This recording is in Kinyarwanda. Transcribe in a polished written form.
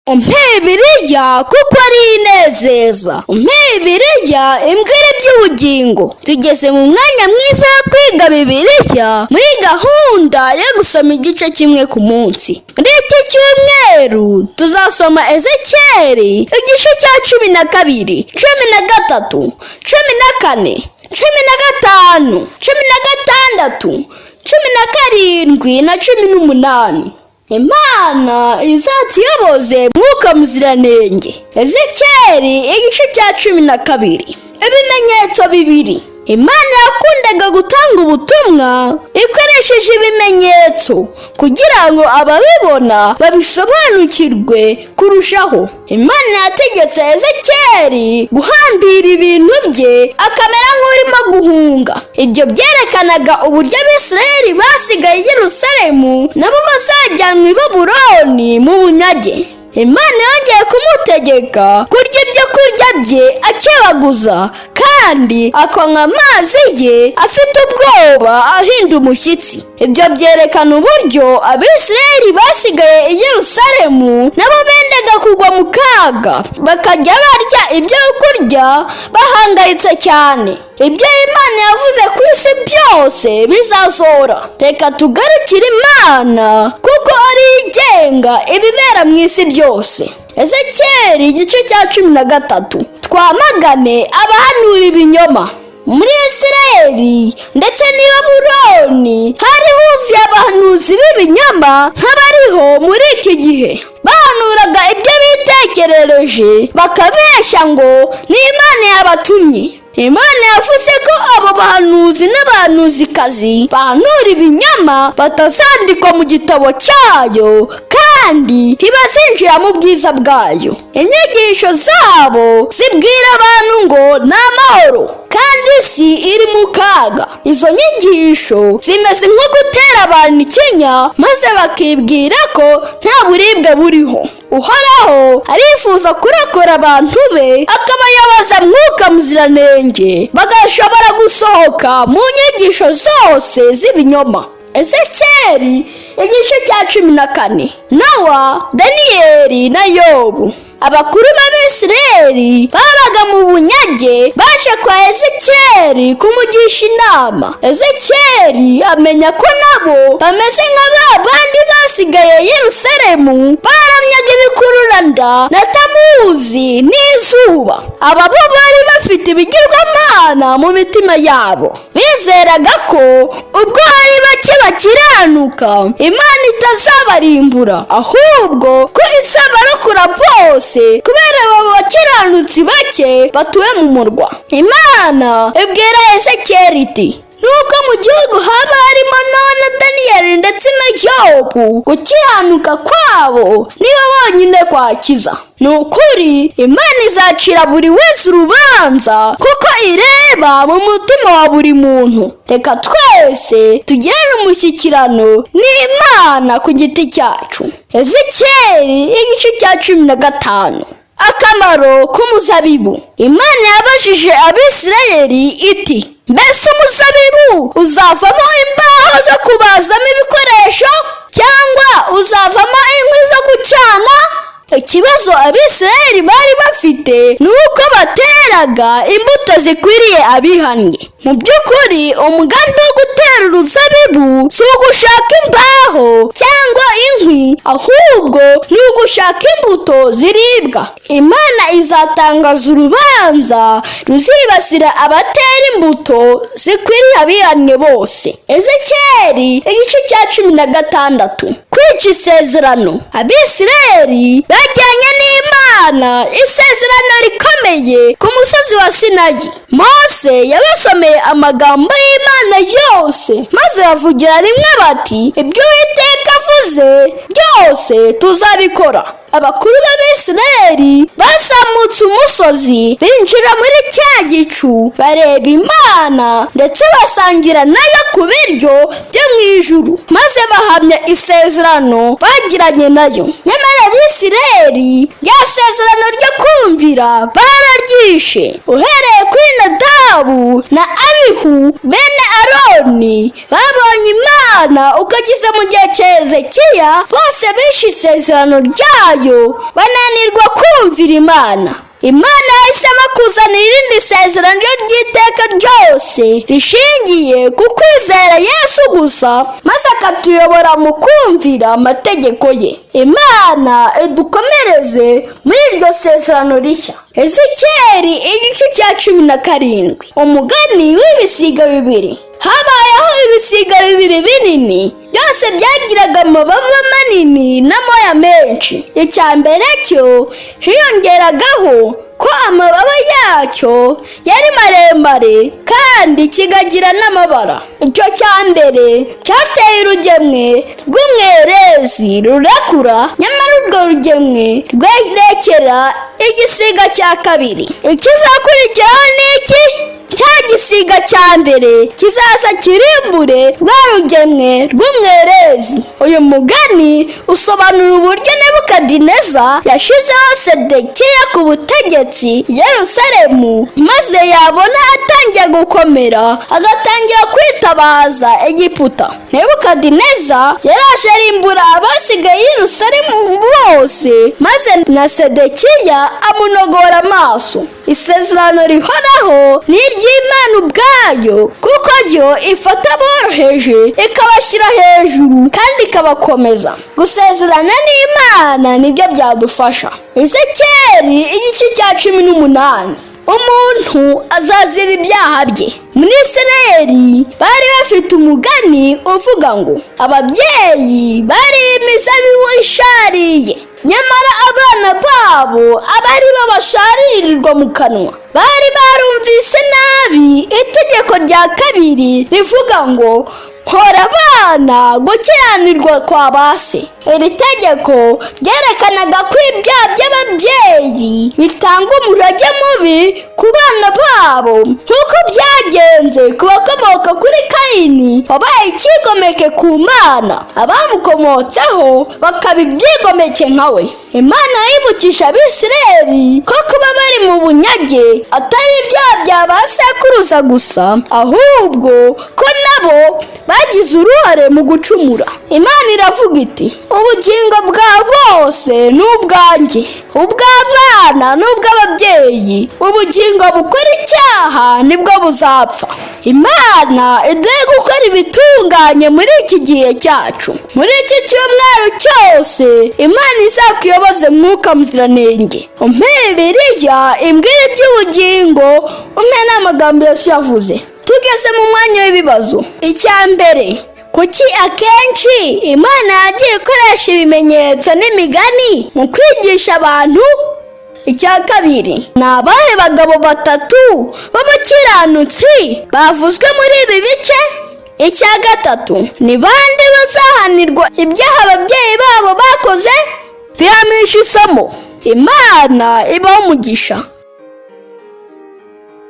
umpe Bibiliya kuko ari inezeza. Umpe Bibiliya imbwira iby'ubugingo. Tugeze mu mwanya mwiza wo kwiga Bibiliya muri gahunda yo gusoma igice kimwe ku munsi. Muri iki cyumweru tuzasoma Ezekiyeli igice cya 12, 13, 14, 15, 16, 17 na 18. Imana izatuyoboze Mwuka Muziranenge. Ezekiyeli igice cya 12. Ibimenyetso bibiri. Imana yakundaga gutanga ubutumwa ikoresheje ibimenyetso kugira ngo ababibona babisobanukirwe kurushaho. Imana yategetse Ezekiyeli guhambira ibintu bye akamera nk'urimo guhunga. Ibyo byerekanaga uburyo Abisirayeli basigaye i Yerusalemu nabo bazajyanwa i Babuloni mu bunyage. Imana yongeye kumutegeka kurya ibyo kurya bye akebaguza kandi akanywa amazi ye afite ubwoba ahinda umushyitsi. Ibyo byerekana uburyo Abisirayeli basigaye i Yerusalemu nabo bendaga kugwa mu kaga bakajya barya ibyo kurya bahangayitse cyane. Ibyo Imana yavuze ku isi byose bizasohora. Reka tugarukire Imana kuko ari igenga ibibera mu isi byose. Ezekiyeli igice cya 13. Twamagane abahanura ibinyoma. Muri Isirayeli ndetse n'i Babuloni hari huzuye abahanuzi b'ibinyoma nk'abariho muri iki gihe. Bahanuraga ibyo bitekerereje bakabeshya ngo ni Imana yabatumye. Imana yavuze ko abo bahanuzi n'abahanuzikazi bahanura ibinyoma batazandikwa mu gitabo cyayo kandi ntibazinjira mu bwiza bwayo. Inyigisho zabo zibwira abantu ngo ni amahoro kandi isi iri mu kaga. Izo nyigisho zimeze nko gutera abantu ikinya maze bakibwira ko nta buribwe buriho. Uhoraho arifuza kurokora abantu be akabayoboza Mwuka Muziranenge bagashobora gusohoka mu nyigisho zose z'ibinyoma. Ezekiyeli igice cya 14. Nowa, Daniyeli na Yobu. Abakuru b'Abisirayeli babaga mu bunyage baje kwa Ezekiyeli kumugisha inama. Ezekiyeli amenya ko nabo bameze nka bandi basigaye i Yerusalemu baramyaga ibikururanda na Tamuzi n'izuba. Aba bo bari bafite ibigirwamana mu mitima yabo. Bizeraga ko ubwo hari bake bakiranuka Imana itazabarimbura, ahubwo ko izabarokora bose kubera abo bakiranutsi bake batuye mu murwa. Imana ibwira Ezekiyeli iti, nubwo mu gihugu haba harimo Nowa na Daniyeli ndetse na Yobu, gukiranuka kwabo nibo bonyine kwakiza. Ni ukuri Imana izacira buri wese urubanza kuko ireba mu mutima wa buri muntu. Reka twese tugirane umushyikirano n'Imana ku giti cyacu. Ezekiyeli igice cya 15. Akamaro k'umuzabibu. Imana yabajije Abisirayeli iti, mbese umuzabibu uzavamo imbaho zo kubazamo ibikoresho cyangwa uzavamo inkwi zo gucana? Ikibazo Abisirayeli bari bafite ni uko bateraga imbuto zikwiriye abihannye. Mu by'ukuri umugambi wo gutera uruzabibu si ugushaka imbaho cyangwa inkwi, ahubwo ni ugushaka imbuto ziribwa. Imana izatangaza urubanza ruzibasira abatera imbuto zikwiriye abihannye bose. Ezekiyeli igice cya 16. Kwica isezerano. Abisirayeli bajyanye n'Imana isezerano rikomeye ku musozi wa Sinayi. Mose yabasomeye amagambo y'Imana yose maze bavugira rimwe bati, ibyo Uwiteka avuze byose tuzabikora. Abakuru b'Abisirayeli bazamutse umusozi binjira muri cya gicu bareba Imana ndetse basangira nayo ku biryo byo mu ijuru maze bahamya isezerano bagiranye nayo. Nyamara Abisirayeli rya sezerano ryo kumvira bararyishe. Uhereye kuri Nadabu na Abihu bene Aroni babonye Imana ukageza mu gihe cya Hezekiya bose bishe isezerano ryayo bana bananirwa kumvira Imana yahisemo kuzana irindi sezerano ry'iteka ryose rishingiye ku kwizera Yesu gusa, maze akatuyobora mu kumvira amategeko ye. Imana idukomereze muri iryo sezerano rishya. Ezekiyeli igice cya 17. Umugani w'ibisiga bibiri. Habayeho ibisiga bibiri binini, byose byagiraga amababa manini n'amoya menshi. Icya mbere cyo hiyongeragaho ko amababa yacyo yari maremare kandi kigagira n'amabara. Icyo cya mbere cyateye urugemwe rw'umwerezi rurakura, nyamara urwo rugemwe rwerekera igisiga cya kabiri. Ikizakurikiraho ni iki? Cya gisiga cya mbere kizaza kirimbure rwa rugemwe rw'umwerezi. Uyu mugani usobanura uburyo Nebukadineza yashizeho Sedekiya ku butegetsi i Yerusalemu, maze yabona atangiye gukomera agatangira kwitabaza Egiputa. Nebukadineza yaraje arimbura abasigaye i Yerusalemu bose, maze na Sedekiya amunogora amaso. Isezerano rihoraho ni iry'Imana ubwayo, kuko yo ifata aboroheje ikabashyira hejuru kandi ikabakomeza. Gusezerana n'Imana nibyo byadufasha. Ezekiyeli igice cya 18. Umuntu azazira ibyaha bye. Muri Isirayeli bari bafite umugani uvuga ngo ababyeyi bari imizabibu ishariye, nyamara abana babo abari babasharirirwa mu kanwa. Bari barumvise nabi itegeko rya kabiri rivuga ngo hora abana gukiranirwa kwa base. Iri tegeko ryerekanaga ko ibyaha by'ababyeyi bitanga umurage mubi ku bana babo, nk'uko byagenze ku bakomoka kuri Kayini wabaye icyigomeke ku Mana, abamukomotseho bakaba ibyigomeke nkawe. Imana yibukisha Abisirayeli ko kuba bari mu bunyage atari ibyaha bya ba sekuruza gusa, ahubwo ko nabo bagize uruhare mu gucumura. Imana iravuga iti, ubugingo bwa bose ni ubwanjye, ubw'abana n'ubw'ababyeyi. Ubugingo bukora icyaha nibwo buzapfa. Imana iduhe gukora ibitunganye muri iki gihe cyacu. Muri iki cyumweru cyose Imana izakuyoboze Mwuka Muziranenge. Umpe Bibiliya imbwira iby'ubugingo, umpe n'amagambo Yesu yavuze. Tugeze mu mwanya w'ibibazo. Icya mbere, kuki akenshi Imana yagiye ikoresha ibimenyetso n'imigani mu kwigisha abantu? Icya kabiri, ni abahe bagabo batatu b'abakiranutsi bavuzwe muri ibi bice? Icya gatatu, ni bande bazahanirwa ibyaha ababyeyi babo bakoze? Bihamisha isomo. Imana ibahe umugisha.